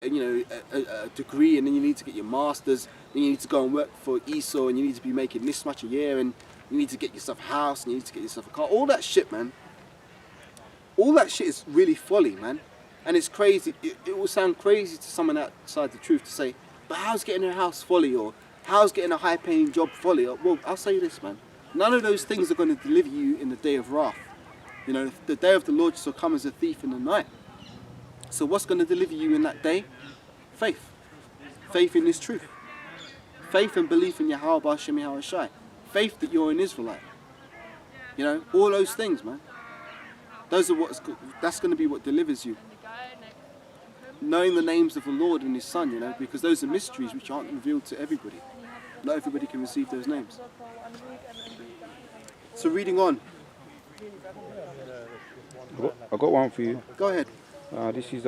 a degree, and then you need to get your master's, then you need to go and work for ESO, and you need to be making this much a year, and you need to get yourself a house, and you need to get yourself a car. All that shit, man. All that shit is really folly, man. And it's crazy. It will sound crazy to someone outside the truth to say, but how's getting a house folly, or how's getting a high-paying job folly? Well, I'll say this, man. None of those things are going to deliver you in the day of wrath. You know, the day of the Lord shall come as a thief in the night. So what's going to deliver you in that day? Faith. Faith in this truth. Faith and belief in Yahweh B'Shem Yahweh Shai. Faith that you're an Israelite. You know, all those things, man. That's going to be what delivers you. Knowing the names of the Lord and His Son, you know, because those are mysteries which aren't revealed to everybody. Not everybody can receive those names. So reading on. I've got one for you. Go ahead. This is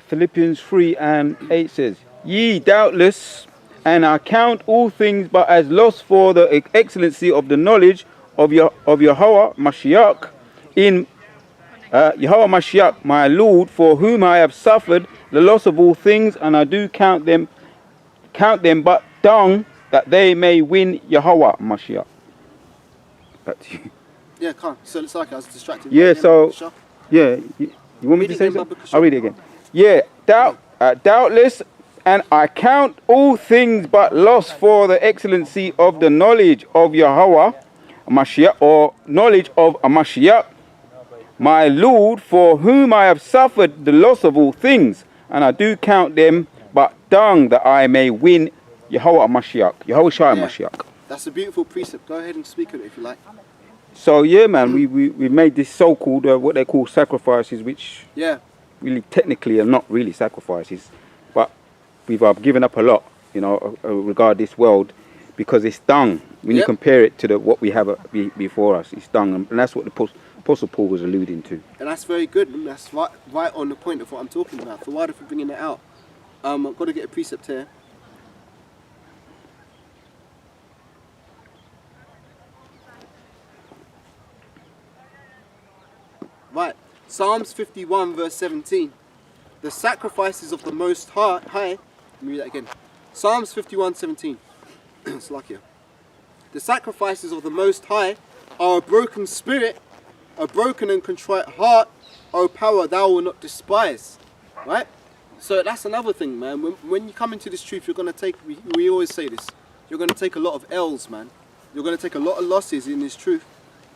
Philippians 3:8 says, Ye doubtless, and I count all things but as loss for the excellency of the knowledge of Yahweh Mashiach, in Yahweh Mashiach, my Lord, for whom I have suffered the loss of all things, and I do count them but dung, that they may win Yahweh Mashiach. Back to you. Yeah, come. So it's like I was distracted. Yeah, you want me to say something? I'll read it again. Yeah, doubtless, and I count all things but loss for the excellency of the knowledge of Yahweh Mashiach, or knowledge of Mashiach, my Lord, for whom I have suffered the loss of all things, and I do count them but dung, that I may win Yahweh Mashiach, Yahweh Shai Mashiach. That's a beautiful precept. Go ahead and speak on it if you like. So yeah, man, we made this so-called what they call sacrifices, which really technically are not really sacrifices, but we've given up a lot, you know, regard this world, because it's dung. When you compare it to what we have before us, it's dung, and that's what the Apostle Paul was alluding to. And that's very good. And that's right on the point of what I'm talking about. So why are we bringing it out? I've got to get a precept here. Right, Psalms 51 verse 17. The sacrifices of the Most High. Let me read that again. Psalms 51:17. It's luckier. The sacrifices of the Most High are a broken spirit, a broken and contrite heart, O power thou wilt not despise. Right? So that's another thing, man. When you come into this truth, you're going to take, we always say this, you're going to take a lot of L's, man. You're going to take a lot of losses in this truth.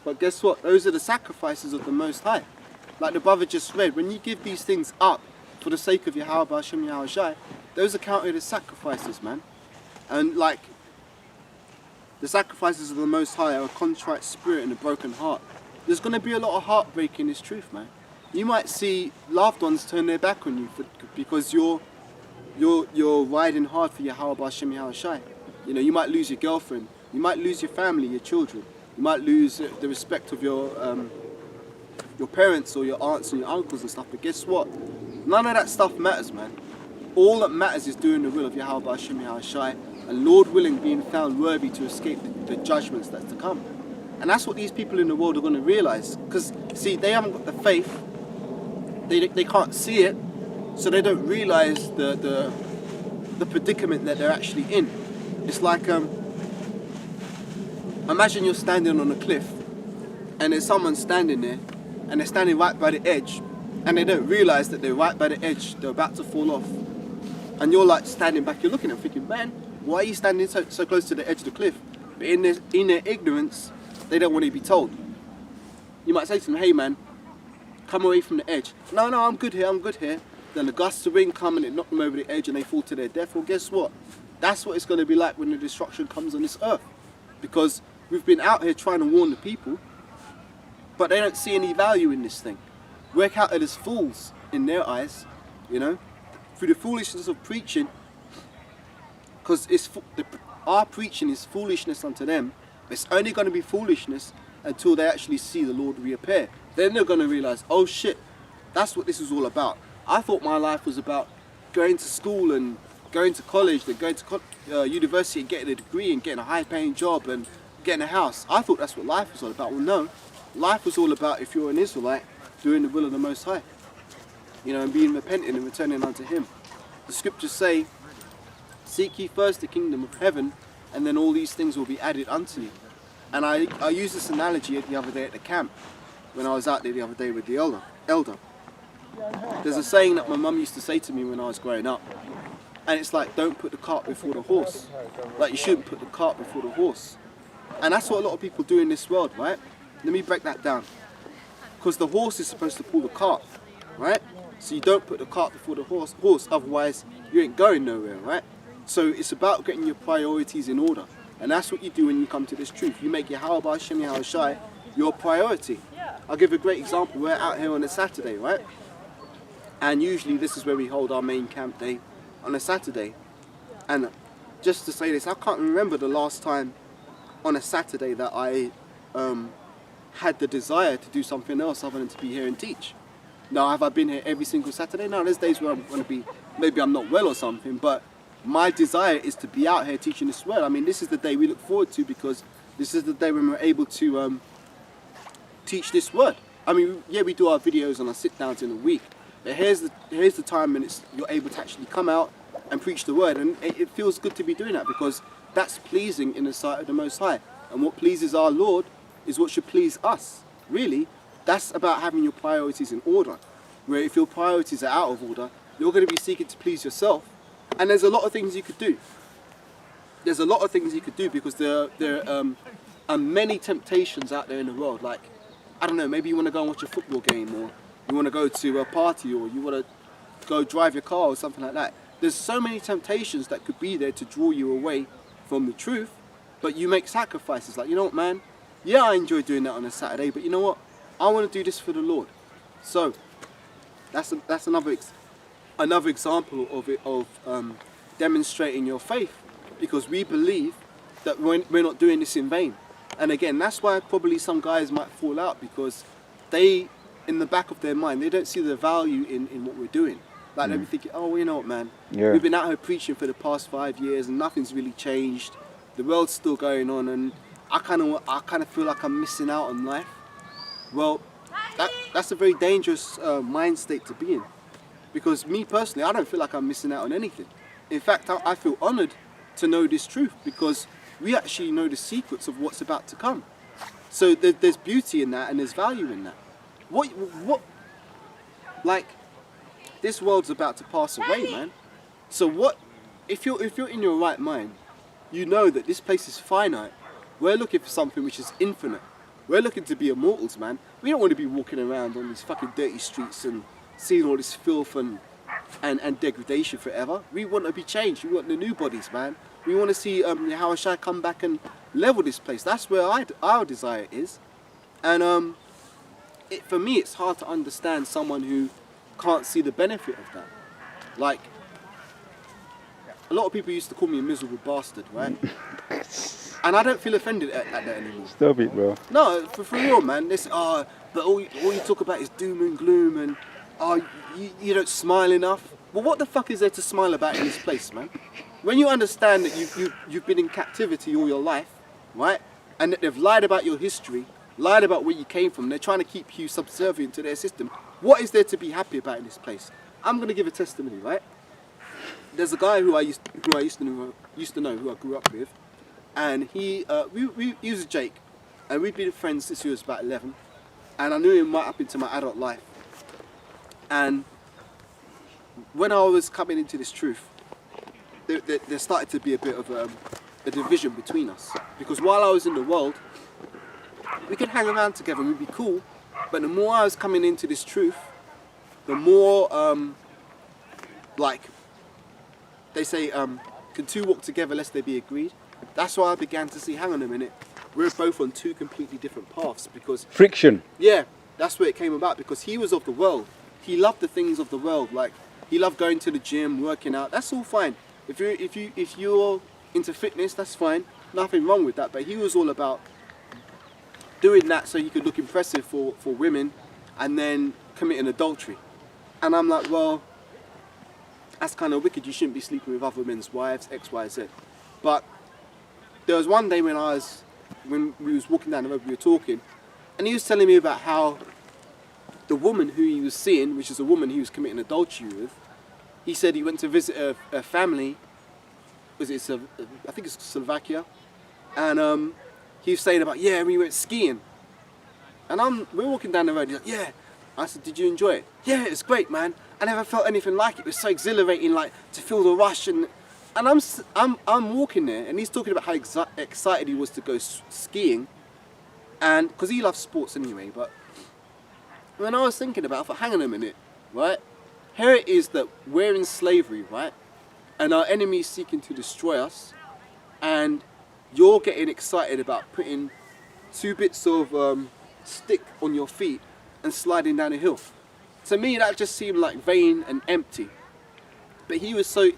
But guess what? Those are the sacrifices of the Most High. Like the brother just read, when you give these things up for the sake of Yahweh B'Shem Yahweh Shai, those are counted as sacrifices, man. And like, the sacrifices of the Most High are a contrite spirit and a broken heart. There's going to be a lot of heartbreak in this truth, man. You might see loved ones turn their back on you because you're riding hard for Yahweh B'Shem Yahweh Shai. You know, you might lose your girlfriend, you might lose your family, your children, you might lose the respect of your parents or your aunts and your uncles and stuff. But guess what? None of that stuff matters, man. All that matters is doing the will of Yahweh B'Shem Yahweh Shai, and Lord willing, being found worthy to escape the judgments that's to come. And that's what these people in the world are going to realize. Because, see, they haven't got the faith. They can't see it, so they don't realize the predicament that they're actually in. It's like, imagine you're standing on a cliff, and there's someone standing there, and they're standing right by the edge, and they don't realize that they're right by the edge, they're about to fall off. And you're like standing back, you're looking at them thinking, man, why are you standing so close to the edge of the cliff? But in their ignorance, they don't want to be told. You might say to them, hey man, come away from the edge. No, I'm good here. Then the gusts of wind come and it knock them over the edge and they fall to their death. Well, guess what? That's what it's going to be like when the destruction comes on this earth. Because we've been out here trying to warn the people, but they don't see any value in this thing. We're counted as fools in their eyes, you know, through the foolishness of preaching, because our preaching is foolishness unto them. It's only going to be foolishness until they actually see the Lord reappear. Then they're going to realize, oh shit, that's what this is all about. I thought my life was about going to school and going to college, then going to university and getting a degree and getting a high-paying job and getting a house. I thought that's what life was all about. Well, no. Life was all about, if you're an Israelite, doing the will of the Most High. and being repentant and returning unto Him. The scriptures say, seek ye first the kingdom of heaven, and then all these things will be added unto you. And I used this analogy the other day at the camp, when I was out there the other day with the elder. There's a saying that my mum used to say to me when I was growing up, and it's like, don't put the cart before the horse. Like, you shouldn't put the cart before the horse. And that's what a lot of people do in this world, right? Let me break that down. Because the horse is supposed to pull the cart, right? So you don't put the cart before the horse, otherwise you ain't going nowhere, right? So it's about getting your priorities in order. And that's what you do when you come to this truth. You make Yahweh Hashem Yahweh Shai your priority. I'll give a great example. We're out here on a Saturday, right? And usually this is where we hold our main camp day on a Saturday. And just to say this, I can't remember the last time on a Saturday that I had the desire to do something else other than to be here and teach. Now, have I been here every single Saturday? No, there's days where I'm going to be, maybe I'm not well or something, but my desire is to be out here teaching this word. I mean, this is the day we look forward to, because this is the day when we're able to teach this word. I mean, yeah, we do our videos and our sit-downs in a week, but here's the time when you're able to actually come out and preach the word, and it feels good to be doing that, because that's pleasing in the sight of the Most High. And what pleases our Lord is what should please us. Really, that's about having your priorities in order. Where if your priorities are out of order, you're going to be seeking to please yourself. And there's a lot of things you could do. There's a lot of things you could do, because there are many temptations out there in the world. Like, I don't know, maybe you want to go and watch a football game, or you want to go to a party, or you want to go drive your car or something like that. There's so many temptations that could be there to draw you away from the truth, but you make sacrifices. Like, you know what, man? Yeah, I enjoy doing that on a Saturday, but you know what? I want to do this for the Lord. So that's another example of it, of demonstrating your faith, because we believe that we're not doing this in vain. And again, that's why probably some guys might fall out, because they, in the back of their mind, they don't see the value in what we're doing. Like, they'll be thinking, oh, well, you know what, man? Yeah. We've been out here preaching for the past 5 years and nothing's really changed. The world's still going on, and I kind of feel like I'm missing out on life. Well, that's a very dangerous mind state to be in. Because me personally, I don't feel like I'm missing out on anything. In fact, I feel honoured to know this truth, because we actually know the secrets of what's about to come. So there's beauty in that, and there's value in that. What, like, this world's about to pass away, man. So what, if you're in your right mind, you know that this place is finite. We're looking for something which is infinite. We're looking to be immortals, man. We don't want to be walking around on these fucking dirty streets and seeing all this filth and degradation forever. We want to be changed. We want the new bodies, man. We want to see how Shai come back and level this place. That's where our desire is. And for me, it's hard to understand someone who can't see the benefit of that. Like, a lot of people used to call me a miserable bastard, right? And I don't feel offended at that anymore. Stop it, bro. No, for real, man. This, but all you talk about is doom and gloom, and you don't smile enough. Well, what the fuck is there to smile about in this place, man? When you understand that you've been in captivity all your life, right? And that they've lied about your history, lied about where you came from, they're trying to keep you subservient to their system. What is there to be happy about in this place? I'm going to give a testimony, right? There's a guy who I used to know, who I grew up with, and he was Jake, and we'd been friends since he was about 11, and I knew him right up into my adult life. And when I was coming into this truth, there started to be a bit of a division between us, because while I was in the world, we could hang around together and we'd be cool, but the more I was coming into this truth, the more like they say, can two walk together lest they be agreed? That's why I began to see, hang on a minute, we're both on two completely different paths. Because friction. Yeah, that's where it came about, because he was of the world. He loved the things of the world. Like, he loved going to the gym, working out. That's all fine. If you're into fitness, that's fine. Nothing wrong with that. But he was all about doing that so he could look impressive for women, and then committing adultery. And I'm like, well, that's kind of wicked. You shouldn't be sleeping with other men's wives, X, Y, Z. But there was one day when we was walking down the road, we were talking, and he was telling me about how the woman who he was seeing, which is a woman he was committing adultery with, he said he went to visit a family, I think it's Slovakia, and he was saying about, yeah, we went skiing. And we're walking down the road, he's like, yeah. I said, did you enjoy it? Yeah, it was great, man. I never felt anything like it. It was so exhilarating, like, to feel the rush. And I'm walking there, and he's talking about how excited he was to go skiing. And, because he loves sports anyway, but when I was thinking about it, I thought, hang on a minute, right? Here it is that we're in slavery, right? And our enemy is seeking to destroy us. And you're getting excited about putting 2 bits of stick on your feet and sliding down a hill. To me, that just seemed like vain and empty. But he was so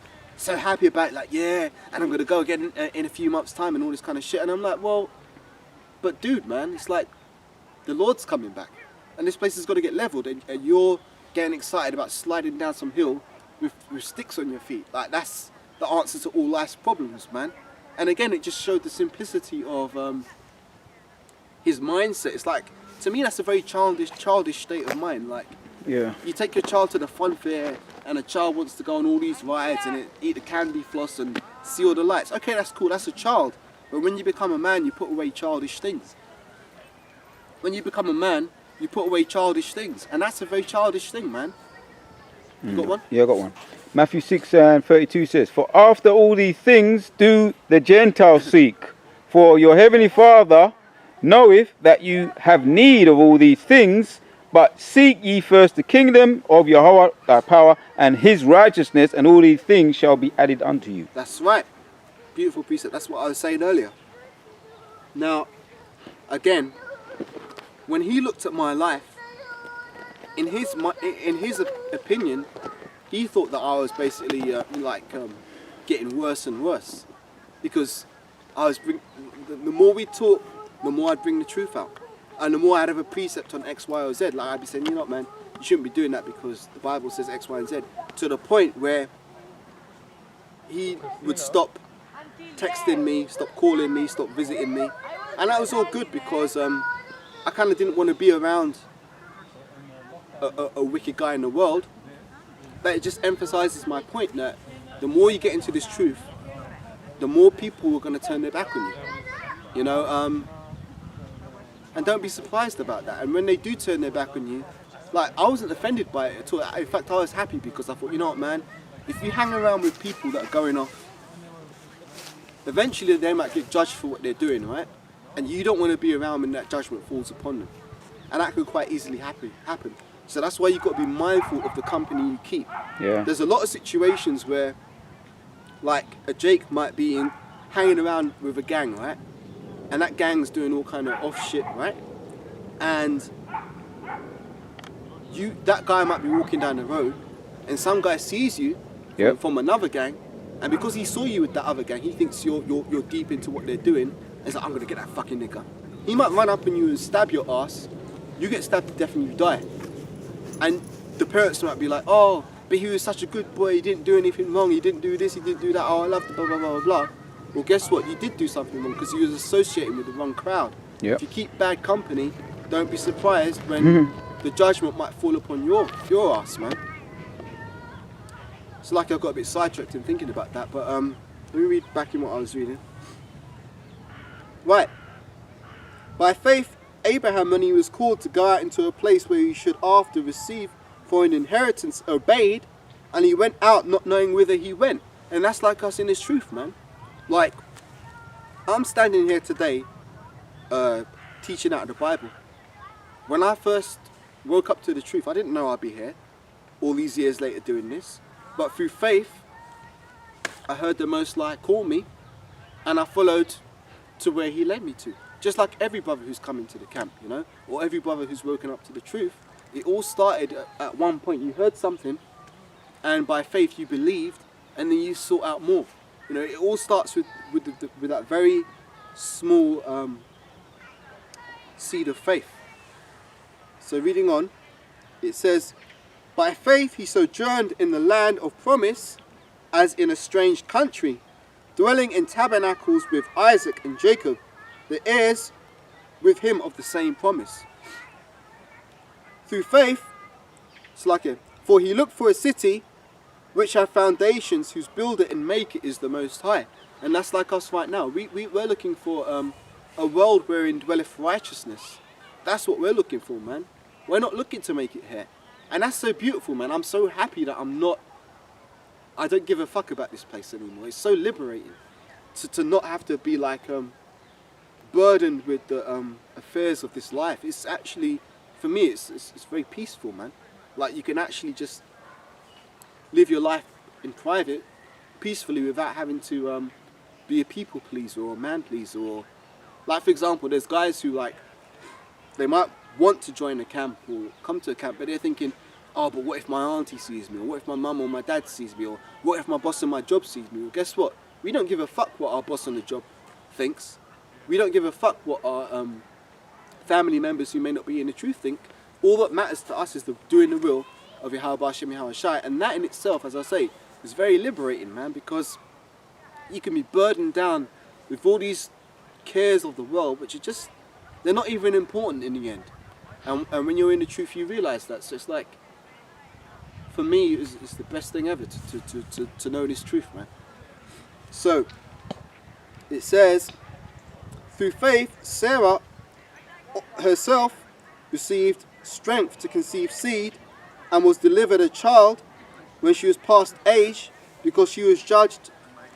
happy about it, like, yeah, and I'm going to go again in a few months' time and all this kind of shit. And I'm like, well, but dude, man, it's like the Lord's coming back. And this place has got to get leveled. And you're getting excited about sliding down some hill with sticks on your feet. Like, that's the answer to all life's problems, man. And again, it just showed the simplicity of his mindset. It's like, to me, that's a very childish state of mind. Like, Yeah. you take your child to the fun fair, and a child wants to go on all these rides and eat the candy floss and see all the lights. Okay, that's cool, that's a child. But when you become a man, you put away childish things. When you become a man, you put away childish things. And that's a very childish thing, man. You got one? Yeah, I got one. Matthew 6:32 says, "For after all these things do the Gentiles seek. For your heavenly Father knoweth that you have need of all these things, but seek ye first the kingdom of Yahweh thy power and his righteousness, and all these things shall be added unto you." That's right. Beautiful precept. That's what I was saying earlier. Now, again, when he looked at my life, in his opinion, he thought that I was basically getting worse and worse, because the more we talk, the more I'd bring the truth out. And the more I'd have a precept on X, Y, or Z, like I'd be saying, you know what, man, you shouldn't be doing that because the Bible says X, Y, and Z. To the point where he would stop texting me, stop calling me, stop visiting me. And that was all good because I kind of didn't want to be around a wicked guy in the world. But it just emphasizes my point that the more you get into this truth, the more people are going to turn their back on you. You know, and don't be surprised about that. And when they do turn their back on you, like, I wasn't offended by it at all. In fact, I was happy because I thought, you know what, man, if you hang around with people that are going off, eventually they might get judged for what they're doing, right? And you don't want to be around when that judgment falls upon them. And that could quite easily happen. So that's why you've got to be mindful of the company you keep. Yeah. There's a lot of situations where, like, a Jake might be hanging around with a gang, right? And that gang's doing all kind of off shit, right? And that guy might be walking down the road, and some guy sees you from another gang, and because he saw you with that other gang, he thinks you're deep into what they're doing. And he's like, I'm gonna get that fucking nigga. He might run up on you and stab your ass. You get stabbed to death and you die. And the parents might be like, oh, but he was such a good boy. He didn't do anything wrong. He didn't do this. He didn't do that. Oh, I love the blah blah blah blah blah. Well, guess what? You did do something wrong because you was associating with the wrong crowd. Yep. If you keep bad company, don't be surprised when the judgment might fall upon your ass, man. It's like I got a bit sidetracked in thinking about that, but let me read back in what I was reading. Right. By faith, Abraham, when he was called to go out into a place where he should after receive for an inheritance, obeyed, and he went out not knowing whither he went. And that's like us in this truth, man. Like, I'm standing here today teaching out of the Bible. When I first woke up to the truth, I didn't know I'd be here all these years later doing this. But through faith, I heard the Most High call me, and I followed to where he led me to. Just like every brother who's come into the camp, you know, or every brother who's woken up to the truth. It all started at one point. You heard something, and by faith you believed, and then you sought out more. You know, it all starts with that very small seed of faith. So reading on, it says, by faith he sojourned in the land of promise, as in a strange country, dwelling in tabernacles with Isaac and Jacob, the heirs with him of the same promise. Through faith, it's like it. For he looked for a city which had foundations, whose builder and maker is the Most High. And that's like us right now. We're looking for a world wherein dwelleth righteousness. That's what we're looking for, man. We're not looking to make it here. And that's so beautiful, man. I'm so happy that I don't give a fuck about this place anymore. It's so liberating to not have to be like burdened with the affairs of this life. It's actually, for me, it's very peaceful, man. Like, you can actually just live your life in private, peacefully, without having to be a people pleaser or a man pleaser. Or, like, for example, there's guys who, like, they might want to join a camp or come to a camp, but they're thinking, oh, but what if my auntie sees me? Or what if my mum or my dad sees me? Or what if my boss on my job sees me? Well, guess what? We don't give a fuck what our boss on the job thinks. We don't give a fuck what our family members who may not be in the truth think. All that matters to us is doing the will of Yahweh Hashem Yahweh Shai. And that in itself, as I say, is very liberating, man, because you can be burdened down with all these cares of the world, which are just, they're not even important in the end. And when you're in the truth, you realise that. So it's like, for me, it's the best thing ever to know this truth, man. So, it says, through faith, Sarah herself received strength to conceive seed and was delivered a child when she was past age, because she was judged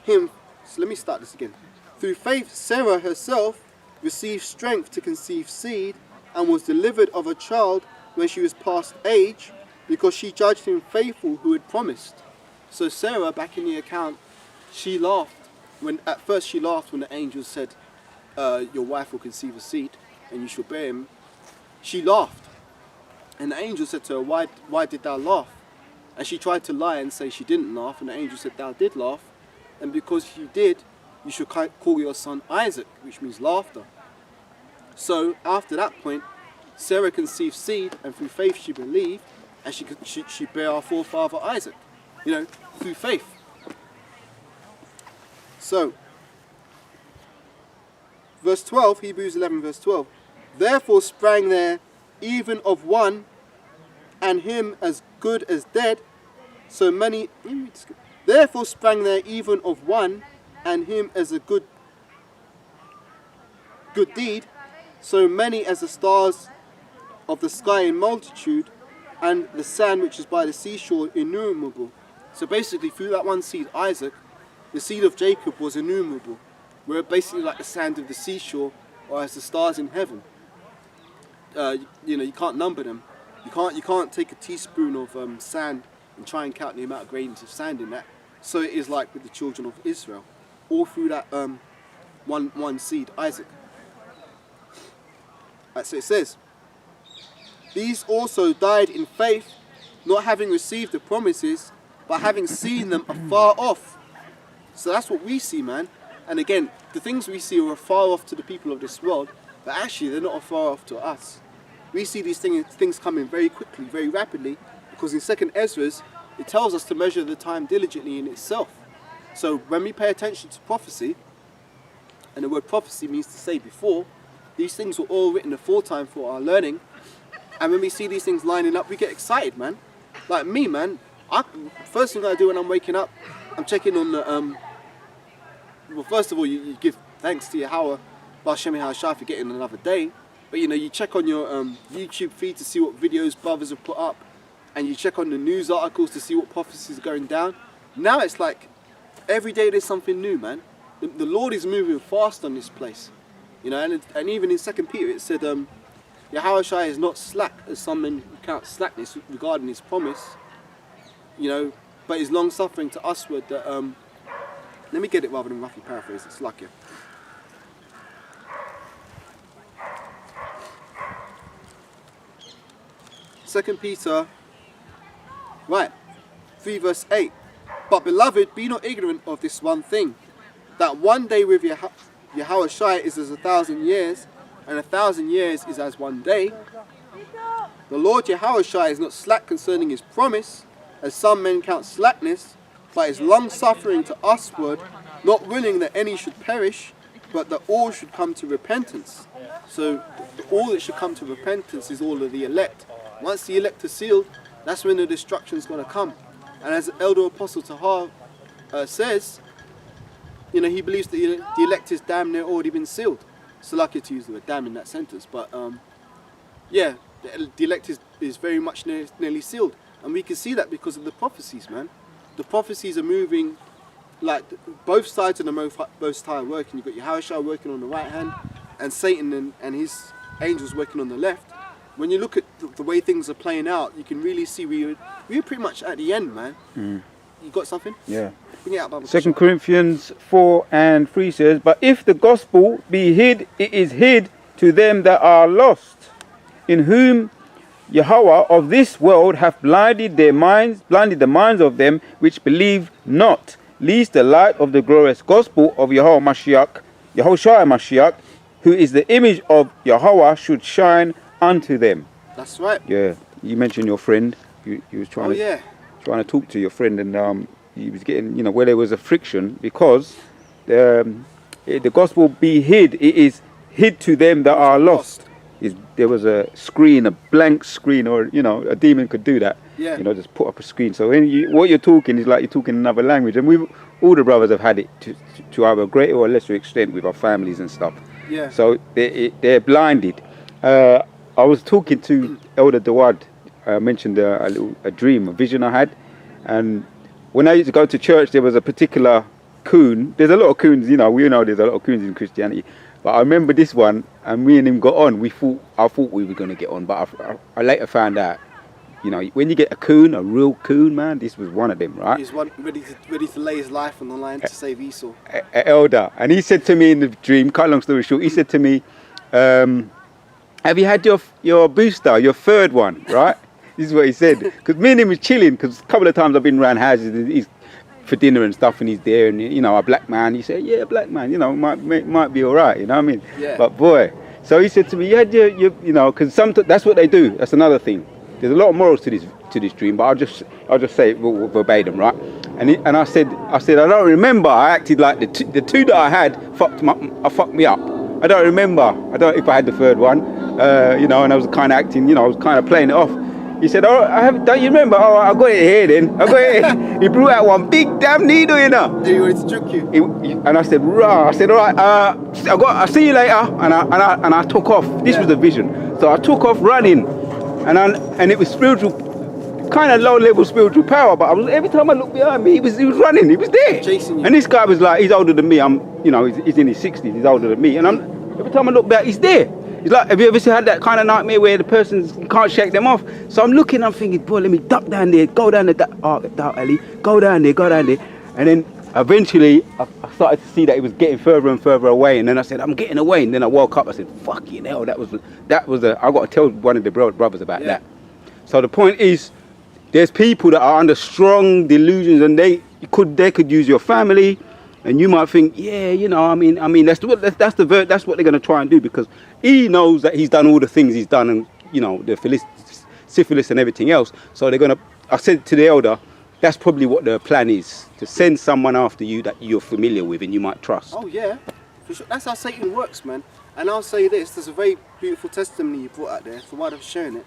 him. So let me start this again. Through faith, Sarah herself received strength to conceive seed and was delivered of a child when she was past age, because she judged him faithful who had promised. So Sarah, back in the account, she laughed. At first she laughed when the angel said, your wife will conceive a seed and you shall bear him. She laughed. And the angel said to her, why did thou laugh? And she tried to lie and say she didn't laugh. And the angel said, thou did laugh. And because you did, you should call your son Isaac, which means laughter. So after that point, Sarah conceived seed, and through faith she believed, and she bare our forefather Isaac, through faith. So, verse 12, Hebrews 11 verse 12, therefore sprang there even of one, and him as good as dead, so many, therefore sprang there even of one, and him as a good deed, so many as the stars of the sky in multitude, and the sand which is by the seashore innumerable. So basically, through that one seed, Isaac, the seed of Jacob was innumerable. We're basically like the sand of the seashore, or as the stars in heaven. You can't number them. You can't take a teaspoon of sand and try and count the amount of grains of sand in that. So it is like with the children of Israel, all through that one seed, Isaac. So it says, these also died in faith, not having received the promises, but having seen them afar off. So that's what we see, man. And again, the things we see are afar off to the people of this world, but actually they're not afar off to us. We see these things coming very quickly, very rapidly, because in 2nd Ezra's, it tells us to measure the time diligently in itself. So when we pay attention to prophecy, and the word prophecy means to say before, these things were all written aforetime for our learning. And when we see these things lining up, we get excited, man. Like me, man. First thing I do when I'm waking up, I'm checking on the, well, first of all, you give thanks to Yahweh Hashem Yahweh Shai for getting another day. But you check on your YouTube feed to see what videos brothers have put up, and you check on the news articles to see what prophecies are going down. Now it's like every day there's something new, man. The Lord is moving fast on this place, and even in 2 Peter it said, Yahweh Shai is not slack, as some men count slackness regarding his promise, but is long suffering to usward that, let me get it rather than roughly paraphrase, it's like it. Second Peter, 3 verse 8. But beloved, be not ignorant of this one thing, that one day with Yahweh Shai is as 1,000 years, and 1,000 years is as one day. The Lord Yahweh Shai is not slack concerning his promise, as some men count slackness, but is long suffering to usward, not willing that any should perish, but that all should come to repentance. So all that should come to repentance is all of the elect, Once the elect are sealed, that's when the destruction's going to come. And as Elder Apostle Tahar says, you know, he believes that the elect is damn near already been sealed. So lucky to use the word damn in that sentence, but yeah, the elect is very much nearly sealed. And we can see that because of the prophecies, man. The prophecies are moving, like both sides of the Most High are working. You've got Yahushua working on the right hand, and Satan and his angels working on the left. When you look at the way things are playing out, you can really see we're pretty much at the end, man. You got something? Yeah. Bring it out, Bible. 2 Corinthians 4:3 says, "But if the gospel be hid, it is hid to them that are lost, in whom Yahweh of this world hath blinded the minds of them which believe not, lest the light of the glorious gospel of Yahushua Mashiach, who is the image of Yahweh, should shine unto them." That's right. Yeah, you mentioned your friend. You was trying Oh, to talk to your friend, and he was getting, you know, where there was a friction because the gospel be hid. It is hid to them that are lost. There was a screen, a blank screen, or, you know, a demon could do that. Yeah. You know, just put up a screen. So what you're talking is like you're talking another language, and all the brothers have had it to either a greater or lesser extent with our families and stuff. Yeah. So they're blinded. I was talking to Elder Dawad. I mentioned a dream, a vision I had, and when I used to go to church, there was a particular coon. There's a lot of coons, you know. We know there's a lot of coons in Christianity. But I remember this one, and me and him got on. I thought we were going to get on, but I later found out, you know, when you get a coon, a real coon, man, this was one of them, right? He's ready to lay his life on the line to save Esau. Elder. And he said to me in the dream, cut long story short, he said to me, have you had your booster, your third one, right? This is what he said. Because me and him was chilling, because a couple of times I've been around houses, for dinner and stuff, and he's there, and, you know, a black man. He said, yeah, black man, you know, might be all right, you know what I mean? Yeah. But boy, so he said to me, you had your you know, because that's what they do. That's another thing. There's a lot of morals to this dream, but I'll just say it verbatim, right? And I said I don't remember. I acted like the two that I had fucked me up. I don't remember. I don't if I had the third one, you know, and I was kind of acting, you know, I was kind of playing it off. He said, "Oh, don't you remember? Oh, I got it here then. I got it here." He blew out one big damn needle, you know. He wanted to choke you. And I said, "Rah." I said, "All right, I'll see you later." And I took off. This was a vision. So I took off running, and it was spiritual, kind of low level spiritual power. But every time I looked behind me, he was running. He was there, chasing you. And this guy was like, he's older than me. He's in his 60s. He's older than me. And every time I look back, he's there. It's like, have you ever had that kind of nightmare where the person can't shake them off? So I'm looking, I'm thinking, boy, let me duck down there, go down the dark alley, go down there. And then eventually I started to see that it was getting further and further away. And then I said, I'm getting away. And then I woke up, I said, fucking hell, I got to tell one of the brothers about that. So the point is, there's people that are under strong delusions, and they could use your family. And you might think, yeah, you know, I mean, that's what they're going to try and do, because he knows that he's done all the things he's done, and, you know, the syphilis and everything else. So they're going to, I said to the elder, that's probably what the plan is, to send someone after you that you're familiar with and you might trust. Oh yeah, for sure. That's how Satan works, man. And I'll say this, there's a very beautiful testimony you brought out there, for why I'm sharing it.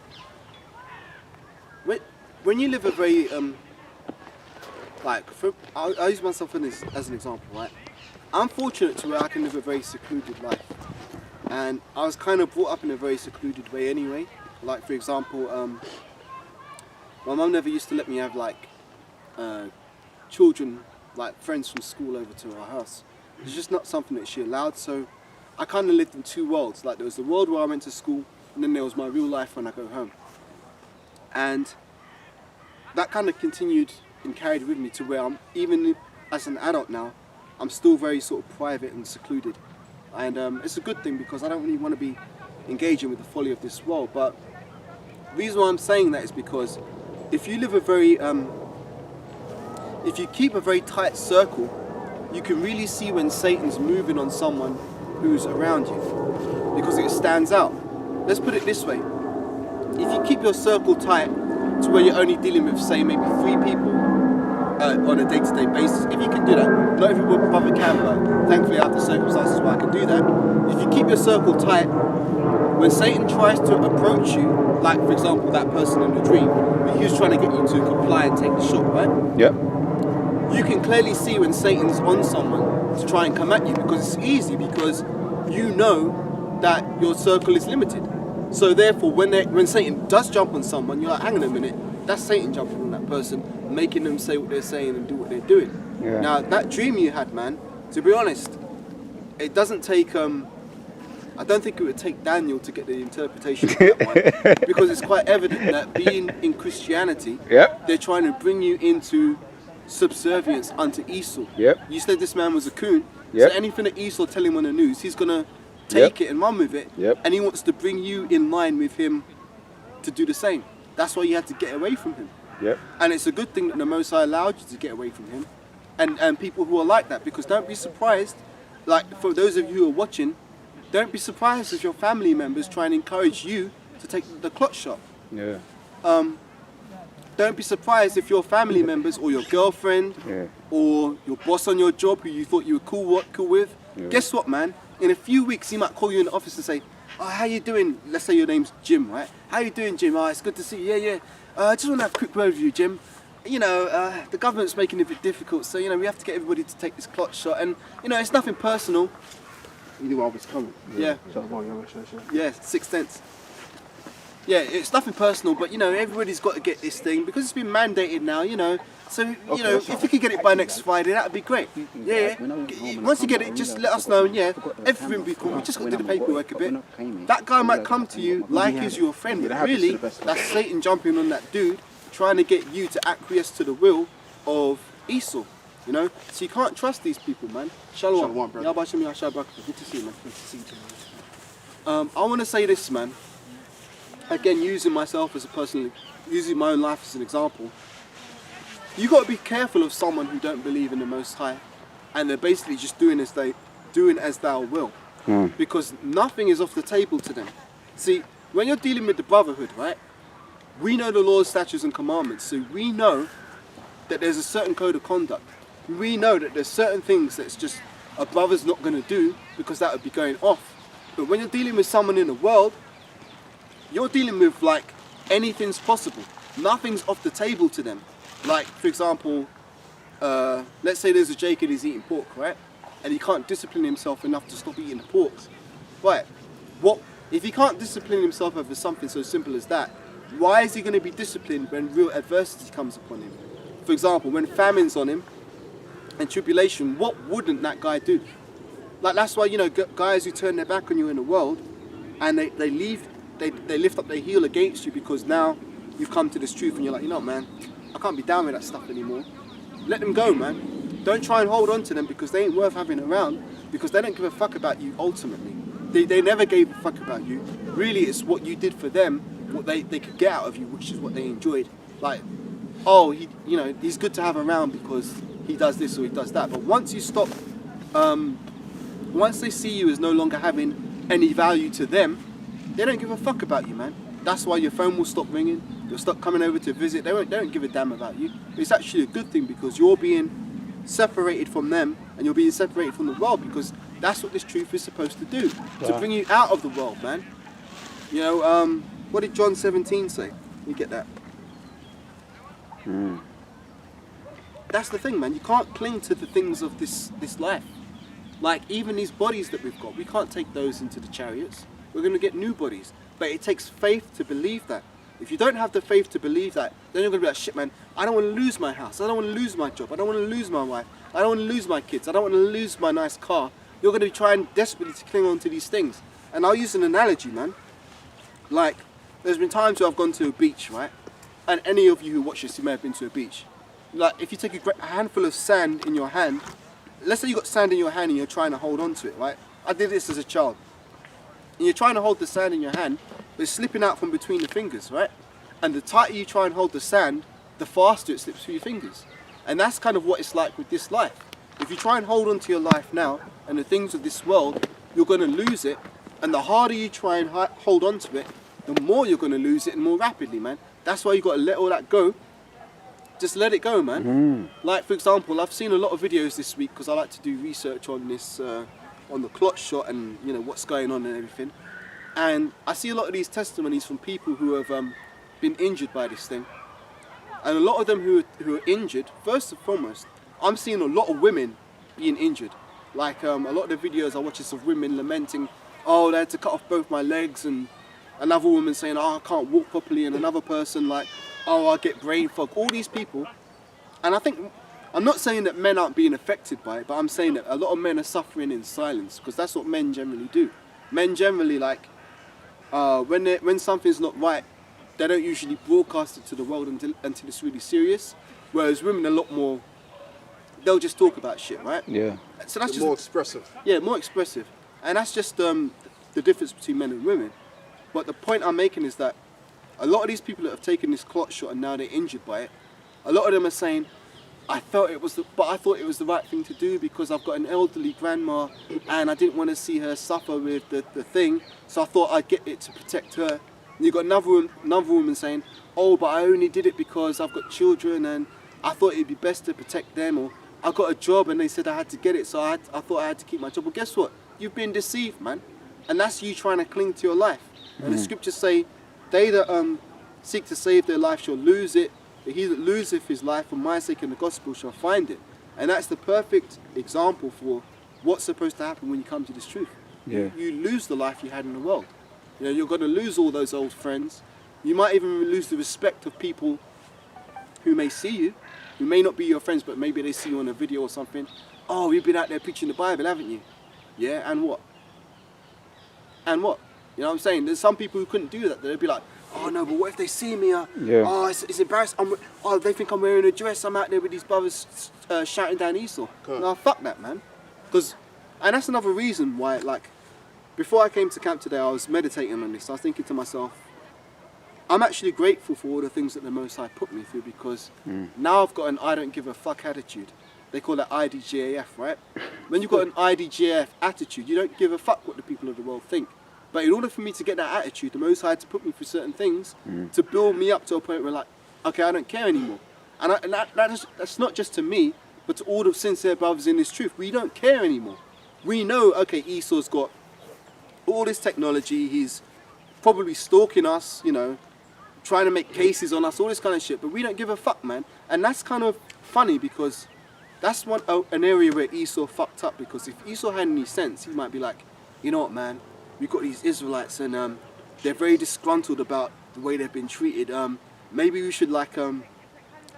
When you live a very, I'll use myself as an example, right? I'm fortunate to where I can live a very secluded life. And I was kind of brought up in a very secluded way anyway. Like, for example, my mum never used to let me have, children, like friends from school over to our house. It's just not something that she allowed, so I kind of lived in two worlds. Like, there was the world where I went to school, and then there was my real life when I go home. And that kind of continued and carried with me to where I'm, even as an adult now, I'm still very sort of private and secluded. And it's a good thing, because I don't really want to be engaging with the folly of this world. But the reason why I'm saying that is because if you live a very, if you keep a very tight circle, you can really see when Satan's moving on someone who's around you, because it stands out. Let's put it this way. If you keep your circle tight to where you're only dealing with, say, maybe 3 people on a day-to-day basis, if you can do that, not every brother can, but thankfully I have the circumstances where I can do that. If you keep your circle tight, when Satan tries to approach you, like for example, that person in the dream, he was trying to get you to comply and take the shot, right? Yep. You can clearly see when Satan's on someone to try and come at you, because it's easy, because you know that your circle is limited. So therefore, when Satan does jump on someone, you're like, hang on a minute, that's Satan jumping on that person, making them say what they're saying and do what they're doing. Yeah. Now, that dream you had, man, to be honest, it doesn't take, I don't think it would take Daniel to get the interpretation of that one, because it's quite evident that being in Christianity, Yep. they're trying to bring you into subservience unto Esau. Yep. You said this man was a coon, Yep. so anything that Esau tell him on the news, he's going to take it and run with it, Yep. and he wants to bring you in line with him to do the same. That's why you had to get away from him. Yep. And it's a good thing that the Most High allowed you to get away from him, and people who are like that, because don't be surprised, like for those of you who are watching, don't be surprised if your family members try and encourage you to take the clot shot. Yeah. Don't be surprised if your family members or your girlfriend or your boss on your job who you thought you were cool with, guess what, man? In a few weeks he might call you in the office and say, oh, how you doing? Let's say your name's Jim, right? How you doing, Jim? Oh, it's good to see you. Yeah. I just want to have a quick word with you, Jim. You know, the government's making it a bit difficult, so, you know, we have to get everybody to take this clot shot. And, you know, it's nothing personal. You knew I was coming. Yeah. Yeah, 6/10. Yeah, it's nothing personal, but, you know, everybody's got to get this thing because it's been mandated now, you know. So, you know, if you could get it by next Friday, that would be great. Yeah. Once you get it, just let us know, and yeah, everything will be cool. We just got to do the paperwork a bit. That guy might come to you like he's your friend, but really, that's Satan jumping on that dude, trying to get you to acquiesce to the will of Esau, you know. So you can't trust these people, man. Shalom. Shalom, brother. Good to see you, man. Good to see you too. I want to say this, man. Again, using myself as a person, using my own life as an example. You got to be careful of someone who don't believe in the Most High, and they're basically just doing as thou will, because nothing is off the table to them. See, when you're dealing with the brotherhood, right? We know the laws, statutes, and commandments, so we know that there's a certain code of conduct. We know that there's certain things that's just a brother's not going to do because that would be going off. But when you're dealing with someone in the world, you're dealing with like anything's possible. Nothing's off the table to them. Like, for example, let's say there's a Jake and he's eating pork, right? And he can't discipline himself enough to stop eating the pork. Right, what if he can't discipline himself over something so simple as that, why is he going to be disciplined when real adversity comes upon him? For example, when famine's on him and tribulation, what wouldn't that guy do? Like, that's why, you know, guys who turn their back on you in the world and they lift up their heel against you because now you've come to this truth and you're like, you know what, man, I can't be down with that stuff anymore. Let them go, man. Don't try and hold on to them because they ain't worth having around, because they don't give a fuck about you ultimately. They never gave a fuck about you. Really, it's what you did for them, what they could get out of you, which is what they enjoyed. Like, oh, he's good to have around because he does this or he does that. But once you stop, once they see you as no longer having any value to them, they don't give a fuck about you, man. That's why your phone will stop ringing. You'll stop coming over to visit. They don't give a damn about you. It's actually a good thing because you're being separated from them and you're being separated from the world, because that's what this truth is supposed to do, to bring you out of the world, man. You know, what did John 17 say? You get that? That's the thing, man. You can't cling to the things of this life. Like, even these bodies that we've got, we can't take those into the chariots. We're going to get new bodies. But it takes faith to believe that. If you don't have the faith to believe that, then you're going to be like, shit, man, I don't want to lose my house. I don't want to lose my job. I don't want to lose my wife. I don't want to lose my kids. I don't want to lose my nice car. You're going to be trying desperately to cling on to these things. And I'll use an analogy, man. Like, there's been times where I've gone to a beach, right? And any of you who watch this, you may have been to a beach. Like, if you take a handful of sand in your hand, let's say you got sand in your hand and you're trying to hold on to it, right? I did this as a child. And you're trying to hold the sand in your hand, but it's slipping out from between the fingers, right? And the tighter you try and hold the sand, the faster it slips through your fingers. And that's kind of what it's like with this life. If you try and hold on to your life now and the things of this world, you're going to lose it. And the harder you try and hold on to it, the more you're going to lose it, and more rapidly, man. That's why you got to let all that go. Just let it go, man. Like, for example, I've seen a lot of videos this week because I like to do research on this, on the clot shot and, you know, what's going on and everything. And I see a lot of these testimonies from people who have been injured by this thing. And a lot of them who are injured, first and foremost, I'm seeing a lot of women being injured. Like a lot of the videos I watch is of women lamenting, oh, they had to cut off both my legs, and another woman saying, oh, I can't walk properly, and another person like, oh, I get brain fog. All these people, and I think, I'm not saying that men aren't being affected by it, but I'm saying that a lot of men are suffering in silence, because that's what men generally do. Men generally, like, when something's not right, they don't usually broadcast it to the world until it's really serious, whereas women are a lot more, they'll just talk about shit, right? Yeah. So that's just more expressive. Yeah, more expressive. And that's just the difference between men and women. But the point I'm making is that a lot of these people that have taken this clot shot and now they're injured by it, a lot of them are saying, I thought it was the right thing to do because I've got an elderly grandma and I didn't want to see her suffer with the thing, so I thought I'd get it to protect her. And you've got another woman saying, oh, but I only did it because I've got children and I thought it'd be best to protect them, or I got a job and they said I had to get it, so I thought I had to keep my job. Well, guess what? You've been deceived, man. And that's you trying to cling to your life. And the scriptures say, they that seek to save their life shall lose it, but he that loseth his life for my sake and the gospel shall find it. And that's the perfect example for what's supposed to happen when you come to this truth. Yeah. You lose the life you had in the world. You know, you're going to lose all those old friends. You might even lose the respect of people who may see you, who may not be your friends, but maybe they see you on a video or something. Oh, you've been out there preaching the Bible, haven't you? Yeah, and what? And what? You know what I'm saying? There's some people who couldn't do that. They'd be like, oh no, but what if they see me? Oh, it's embarrassing. Oh, they think I'm wearing a dress. I'm out there with these brothers shouting down Esau. Cool. No, fuck that, man. And that's another reason why, like, before I came to camp today, I was meditating on this. I was thinking to myself, I'm actually grateful for all the things that the Most High put me through, because now I've got an I don't give a fuck attitude. They call that IDGAF, right? When you've got an IDGAF attitude, you don't give a fuck what the people of the world think. But in order for me to get that attitude, the Most High had to put me through certain things to build me up to a point where, like, okay, I don't care anymore. And that's not just to me, but to all the sincere brothers in this truth. We don't care anymore. We know, okay, Esau's got all this technology, he's probably stalking us, you know, trying to make cases on us, all this kind of shit, but we don't give a fuck, man. And that's kind of funny, because that's an area where Esau fucked up, because if Esau had any sense, he might be like, you know what, man, we've got these Israelites and they're very disgruntled about the way they've been treated. Maybe we should, like,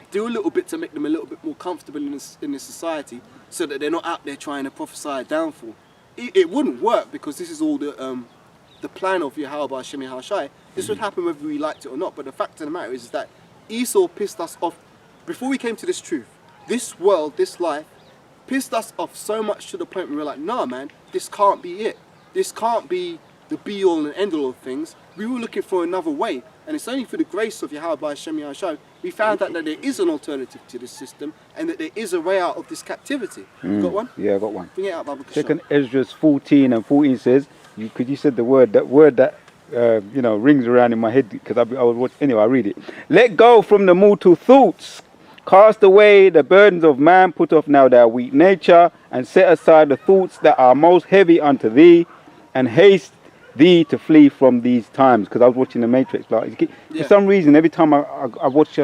do a little bit to make them a little bit more comfortable in this society, so that they're not out there trying to prophesy a downfall. It wouldn't work, because this is all the plan of Yahweh Hashem Yahushai. This would happen whether we liked it or not. But the fact of the matter is that Esau pissed us off before we came to this truth. This world, this life, pissed us off so much to the point where we were like, nah, man, this can't be it. This can't be the be-all and end-all of things. We were looking for another way. And it's only through the grace of Yahweh Hashem Yahushai we found out that there is an alternative to this system, and that there is a way out of this captivity. You got one? Yeah, I got one. Bring it out, Baba. Second Ezra 14 and 14 says, you said the word that you know, rings around in my head, because I was watching. Anyway, I read it. Let go from the mortal thoughts, cast away the burdens of man, put off now thy weak nature, and set aside the thoughts that are most heavy unto thee, and haste thee to flee from these times. Because I was watching the Matrix, like, for some reason every time I watch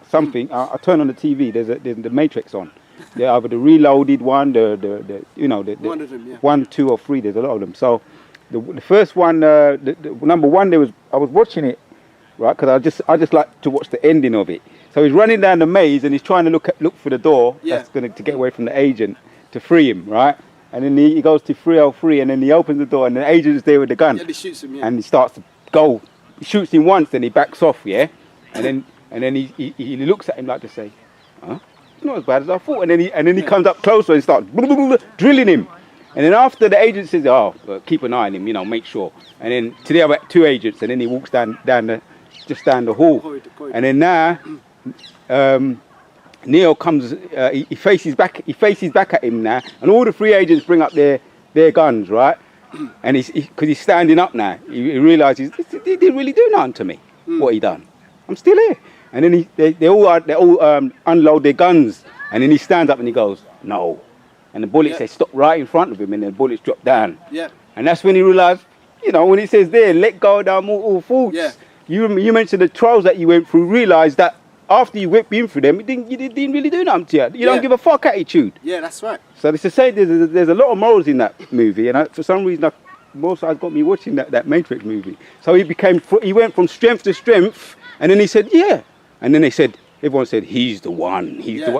something, I turn on the TV, there's the Matrix on. They're either the reloaded one, the you know, one of them, yeah. 1, 2 or 3, there's a lot of them. So the first one, the number one, I was watching it, right, because I just like to watch the ending of it. So he's running down the maze and he's trying to look for the door that's going to get away from the agent to free him, right? And then he goes to 303 and then he opens the door and the agent's there with the gun. Yeah, he shoots him, yeah. And he starts to go. He shoots him once, then he backs off, yeah? And then he looks at him like to say, huh? It's not as bad as I thought. And then he comes up closer and starts drilling him. And then after the agent says, oh, keep an eye on him, you know, make sure. And then to the other 2 agents, and then he walks down the hall. And then now, Neo comes, he faces back at him now, and all the 3 agents bring up their guns, right? And because he's standing up now, he realizes he didn't really do nothing to me. What he done? I'm still here. And then they all unload their guns, and then he stands up and he goes, no. And the bullets they stop right in front of him, and the bullets drop down. Yeah. And that's when he realized you know, when it says there, let go of thy mortal thoughts. Yeah. You mentioned the trials that you went through, realised that after you went been through them, it didn't really do nothing to you. You don't give a fuck attitude. Yeah, that's right. So it's to say there's a lot of morals in that movie, and for some reason, most has got me watching that Matrix movie. So he went from strength to strength, and then he said, yeah. And then everyone said, he's the one, he's the one.